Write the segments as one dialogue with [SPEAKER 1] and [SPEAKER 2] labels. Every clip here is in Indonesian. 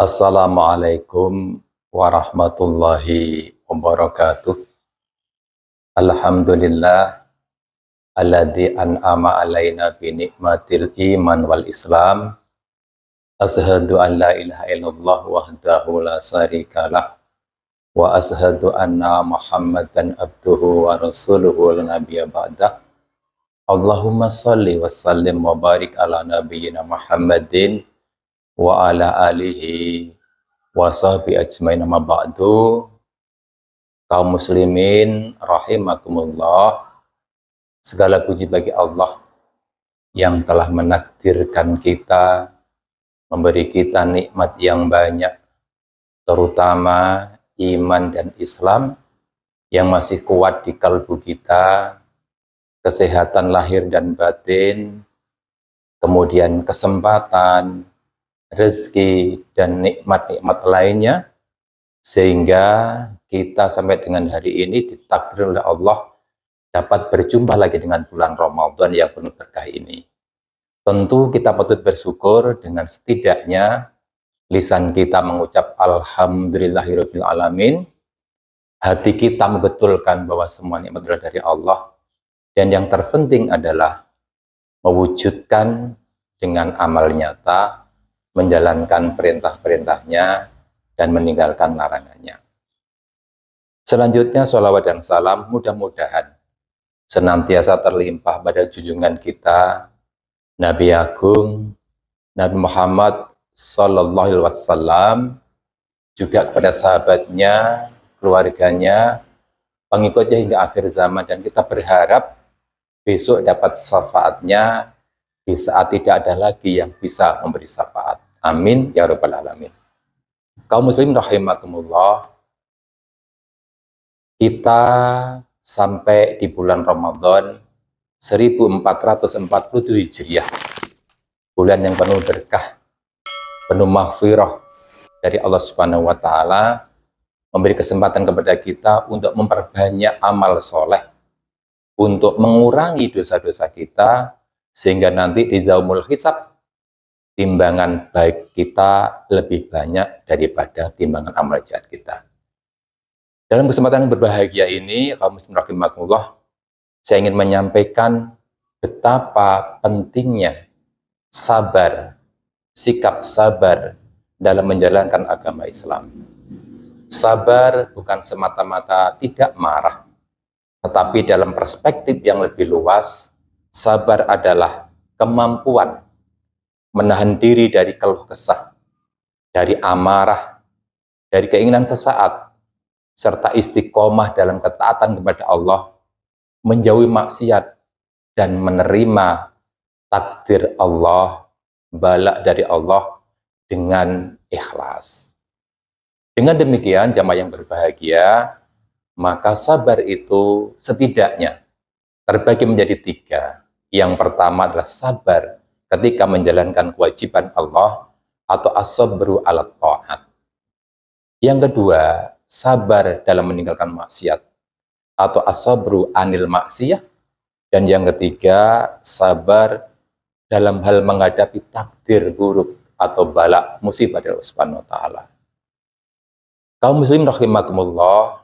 [SPEAKER 1] Assalamualaikum warahmatullahi wabarakatuh. Alhamdulillah alladzi an'ama alaina bi nikmatil iman wal islam. Asyhadu an la ilaha illallah wahdahu la syarikalah wa asyhadu anna Muhammadan abduhu wa rasuluhu la nabiyya ba'dah. Allahumma shalli wa sallim wa barik ala nabiyyina Muhammadin wa ala alihi wa sahbi ajmain, amma ba'du. Kaum muslimin rahimakumullah, segala puji bagi Allah yang telah menakdirkan kita, memberi kita nikmat yang banyak, terutama iman dan Islam yang masih kuat di kalbu kita, kesehatan lahir dan batin, kemudian kesempatan, rezeki dan nikmat-nikmat lainnya, sehingga kita sampai dengan hari ini ditakdir oleh Allah dapat berjumpa lagi dengan bulan Ramadan yang penuh berkah ini. Tentu kita patut bersyukur dengan setidaknya lisan kita mengucap alhamdulillahirabbil alamin, hati kita membetulkan bahwa semua nikmat adalah dari Allah, dan yang terpenting adalah mewujudkan dengan amal nyata, menjalankan perintah-perintahnya dan meninggalkan larangannya. Selanjutnya, sholawat dan salam mudah-mudahan senantiasa terlimpah pada junjungan kita, Nabi Agung, Nabi Muhammad Sallallahu Alaihi Wasallam, juga kepada sahabatnya, keluarganya, pengikutnya hingga akhir zaman, dan kita berharap besok dapat syafaatnya di saat tidak ada lagi yang bisa memberi syafaat. Amin ya rabbal alamin. Kaum muslim rahimakumullah, kita sampai di bulan Ramadan 1447 Hijriah, bulan yang penuh berkah, penuh maghfirah dari Allah Subhanahu wa taala, memberi kesempatan kepada kita untuk memperbanyak amal soleh, untuk mengurangi dosa-dosa kita, sehingga nanti di yaumul hisab timbangan baik kita lebih banyak daripada timbangan amal jahat kita. Dalam kesempatan yang berbahagia ini, kaum muslimin rahimakumullah, saya ingin menyampaikan betapa pentingnya sabar, sikap sabar dalam menjalankan agama Islam. Sabar bukan semata-mata tidak marah, tetapi dalam perspektif yang lebih luas, sabar adalah kemampuan menahan diri dari keluh kesah, dari amarah, dari keinginan sesaat, serta istiqomah dalam ketaatan kepada Allah, menjauhi maksiat, dan menerima takdir Allah, bala dari Allah dengan ikhlas. Dengan demikian, jamaah yang berbahagia, maka sabar itu setidaknya terbagi menjadi 3. Yang pertama adalah sabar ketika menjalankan kewajiban Allah atau as-sabru ala ta'at. Yang kedua, sabar dalam meninggalkan maksiat atau as-sabru anil maksiyah. Dan yang ketiga, sabar dalam hal menghadapi takdir buruk atau bala musibah dari Allah Subhanahu wa taala. Kaum muslim rahimakumullah,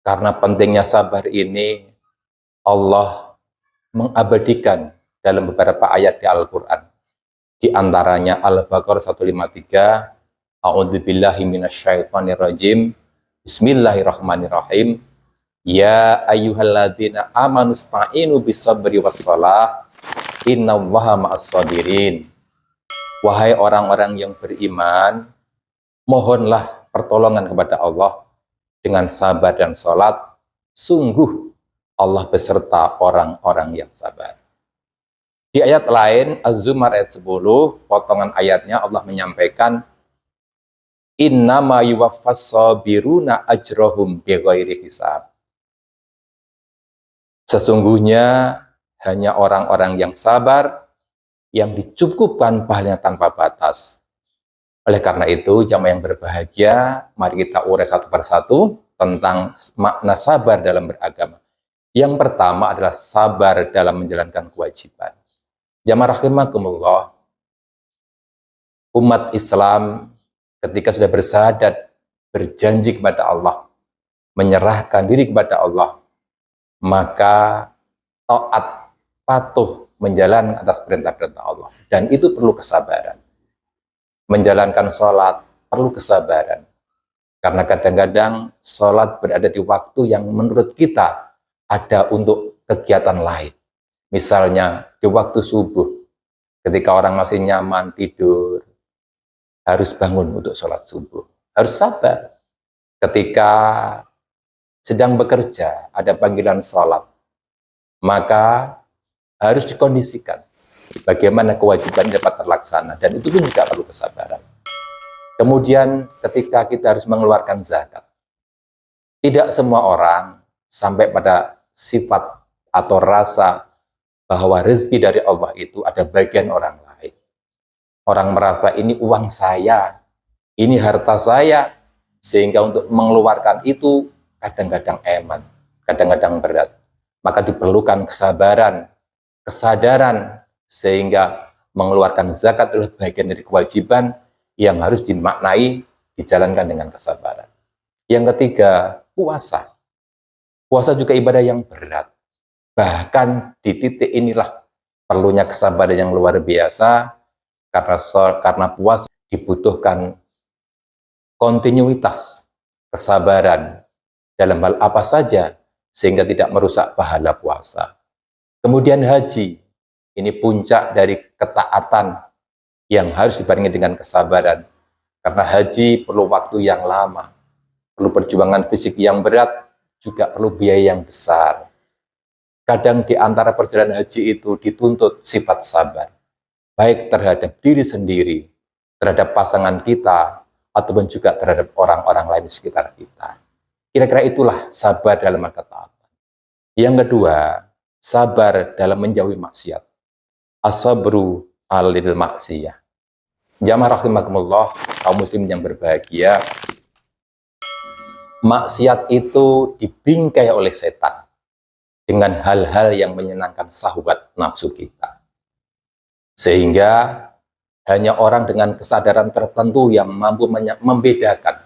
[SPEAKER 1] karena pentingnya sabar ini, Allah mengabadikan dalam beberapa ayat di Al-Quran. Di antaranya Al-Baqarah 153, A'udzubillahi minasyaitonirrajim, Bismillahirrahmanirrahim, Ya ayyuhalladzina amanu sta'inu bis-sabri was-shalah, innallaha ma'as-sabirin. Wahai orang-orang yang beriman, mohonlah pertolongan kepada Allah dengan sabar dan sholat, sungguh Allah beserta orang-orang yang sabar. Di ayat lain, Az-Zumar ayat 10, potongan ayatnya Allah menyampaikan, Innama yuwaffas sabiruna ajrohum bighairi hisab. Sesungguhnya hanya orang-orang yang sabar yang dicukupkan pahalanya tanpa batas. Oleh karena itu, jamaah yang berbahagia, mari kita urai satu persatu tentang makna sabar dalam beragama. Yang pertama adalah sabar dalam menjalankan kewajiban. Jamaah rahimakumullah, umat Islam ketika sudah bersyahadat, berjanji kepada Allah, menyerahkan diri kepada Allah, maka taat, patuh, menjalankan atas perintah-perintah Allah. Dan itu perlu kesabaran. Menjalankan sholat perlu kesabaran. Karena kadang-kadang sholat berada di waktu yang menurut kita ada untuk kegiatan lain. Misalnya di waktu subuh, ketika orang masih nyaman tidur, harus bangun untuk sholat subuh. Harus sabar. Ketika sedang bekerja, ada panggilan sholat, maka harus dikondisikan bagaimana kewajiban dapat terlaksana, dan itu pun juga perlu kesabaran. Kemudian ketika kita harus mengeluarkan zakat, tidak semua orang sampai pada sifat atau rasa bahwa rezeki dari Allah itu ada bagian orang lain. Orang merasa ini uang saya, ini harta saya, sehingga untuk mengeluarkan itu kadang-kadang eman, kadang-kadang berat. Maka diperlukan kesabaran, kesadaran, sehingga mengeluarkan zakat adalah bagian dari kewajiban yang harus dimaknai, dijalankan dengan kesabaran. Yang ketiga, puasa. Puasa juga ibadah yang berat. Bahkan di titik inilah perlunya kesabaran yang luar biasa, karena puasa dibutuhkan kontinuitas kesabaran dalam hal apa saja, sehingga tidak merusak pahala puasa. Kemudian haji, ini puncak dari ketaatan yang harus dibarengi dengan kesabaran. Karena haji perlu waktu yang lama, perlu perjuangan fisik yang berat, juga perlu biaya yang besar. Kadang di antara perjalanan haji itu dituntut sifat sabar, baik terhadap diri sendiri, terhadap pasangan kita, ataupun juga terhadap orang-orang lain di sekitar kita. Kira-kira itulah sabar dalam ketaatan. Yang kedua, sabar dalam menjauhi maksiat. As-sabru alil maksiyah. Jamaah rahimakumullah, kaum muslim yang berbahagia, maksiat itu dibingkai oleh setan dengan hal-hal yang menyenangkan syahwat nafsu kita. Sehingga hanya orang dengan kesadaran tertentu yang mampu membedakan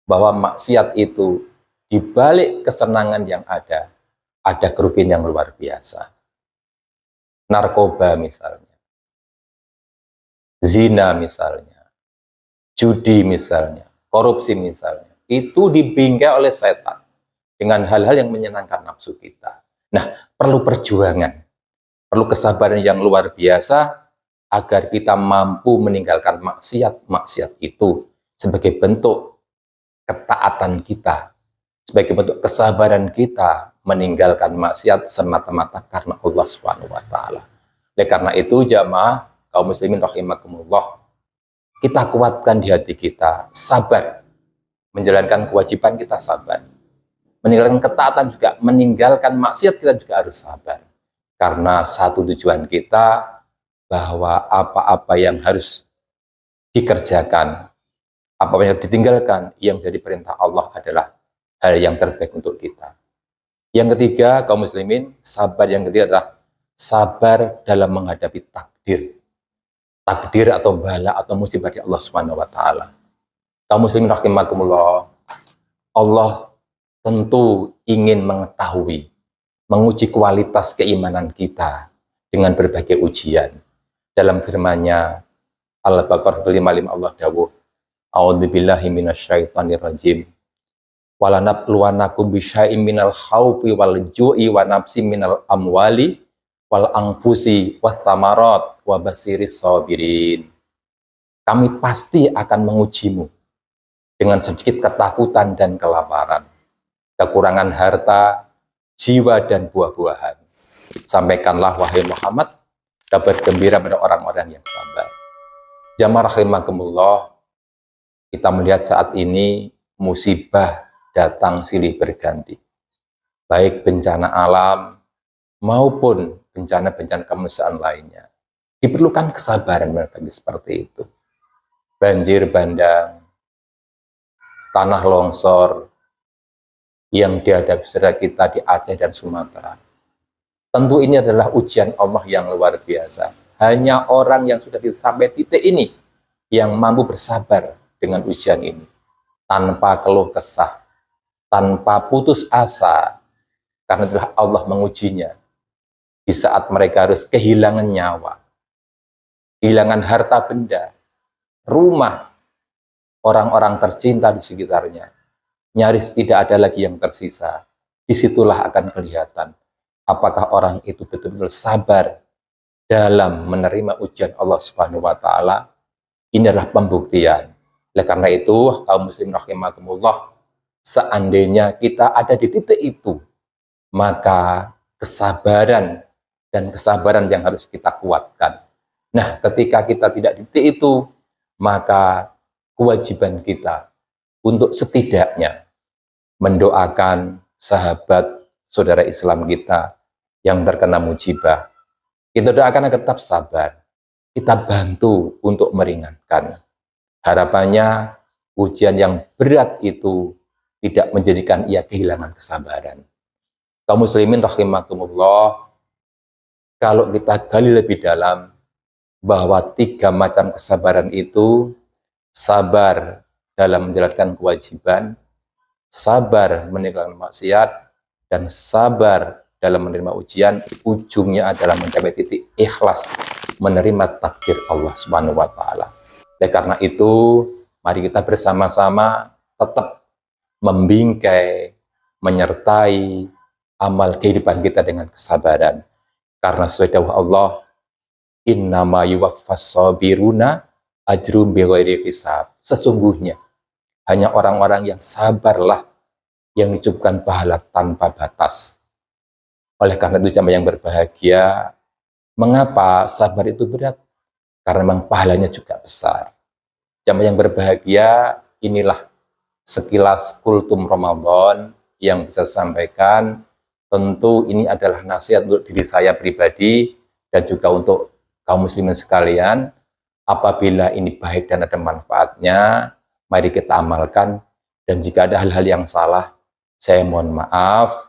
[SPEAKER 1] bahwa maksiat itu di balik kesenangan yang ada kerugian yang luar biasa. Narkoba misalnya, zina misalnya, judi misalnya, korupsi misalnya, itu dibingkai oleh setan dengan hal-hal yang menyenangkan nafsu kita. Nah, perlu perjuangan, perlu kesabaran yang luar biasa agar kita mampu meninggalkan maksiat-maksiat itu sebagai bentuk ketaatan kita, sebagai bentuk kesabaran kita meninggalkan maksiat semata-mata karena Allah Subhanahu wa taala. Oleh karena itu, jamaah kaum muslimin rahimakumullah, kita kuatkan di hati kita sabar menjalankan kewajiban, kita sabar meninggalkan ketaatan, juga meninggalkan maksiat kita juga harus sabar, karena satu tujuan kita bahwa apa-apa yang harus dikerjakan, apa yang ditinggalkan, yang jadi perintah Allah adalah hal yang terbaik untuk kita. Yang ketiga, kaum muslimin, sabar yang ketiga adalah sabar dalam menghadapi takdir. Takdir atau bala atau musibah dari Allah Subhanahu wa taala. Kaum muslimin rahimakumullah, Allah tentu ingin mengetahui, menguji kualitas keimanan kita dengan berbagai ujian. Dalam firman-Nya Al-Baqarah 55 Allah dawuh, A'udzubillahi minasyaitonirrajim. Walanabluwanakum bisyai'im minal khaufi wal ju'i wa nafsi minal amwali wal anfusi wath thamarat wa basiris sabirin. Kami pasti akan mengujimu dengan sedikit ketakutan dan kelaparan, kekurangan harta, jiwa dan buah-buahan. Sampaikanlah wahai Muhammad kabar gembira pada orang-orang yang sabar. Jamaah rahimakumullah, kita melihat saat ini musibah datang silih berganti. Baik bencana alam maupun bencana-bencana kemanusiaan lainnya. Diperlukan kesabaran menghadapi seperti itu. Banjir bandang, tanah longsor yang dihadapi saudara kita di Aceh dan Sumatera. Tentu ini adalah ujian Allah yang luar biasa. Hanya orang yang sudah sampai titik ini yang mampu bersabar dengan ujian ini tanpa keluh kesah, tanpa putus asa, karena itulah Allah mengujinya di saat mereka harus kehilangan nyawa, kehilangan harta benda, rumah, orang-orang tercinta di sekitarnya. Nyaris tidak ada lagi yang tersisa. Disitulah akan kelihatan apakah orang itu betul-betul sabar dalam menerima ujian Allah Subhanahu wa taala. Ini adalah pembuktian. Oleh karena itu, kaum muslimin rahimakumullah, seandainya kita ada di titik itu, maka kesabaran dan kesabaran yang harus kita kuatkan. Nah, ketika kita tidak di titik itu, maka kewajiban kita untuk setidaknya mendoakan sahabat saudara Islam kita yang terkena musibah. Kita doakan agar tetap sabar. Kita bantu untuk meringankan. Harapannya ujian yang berat itu tidak menjadikan ia kehilangan kesabaran. Kaum muslimin rahimakumullah, kalau kita gali lebih dalam bahwa 3 macam kesabaran itu, sabar dalam menjalankan kewajiban, sabar meninggalkan maksiat, dan sabar dalam menerima ujian, ujungnya adalah mencapai titik ikhlas menerima takdir Allah Subhanahu wa taala. Oleh karena itu, mari kita bersama-sama tetap membingkai, menyertai amal kehidupan kita dengan kesabaran. Karena sesuai dawuh Allah, innama yuwaffas sabiruna ajrum bighairi hisab. Sesungguhnya hanya orang-orang yang sabarlah yang dicukupkan pahala tanpa batas. Oleh karena itu jamaah yang berbahagia, mengapa sabar itu berat? Karena memang pahalanya juga besar. Jamaah yang berbahagia, inilah sekilas kultum Ramadan yang bisa saya sampaikan. Tentu ini adalah nasihat untuk diri saya pribadi dan juga untuk kaum muslimin sekalian. Apabila ini baik dan ada manfaatnya, mari kita amalkan. Dan jika ada hal-hal yang salah, saya mohon maaf.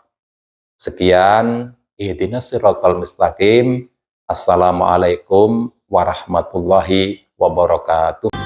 [SPEAKER 1] Sekian, ihdinas siratal mustaqim. Assalamualaikum warahmatullahi wabarakatuh.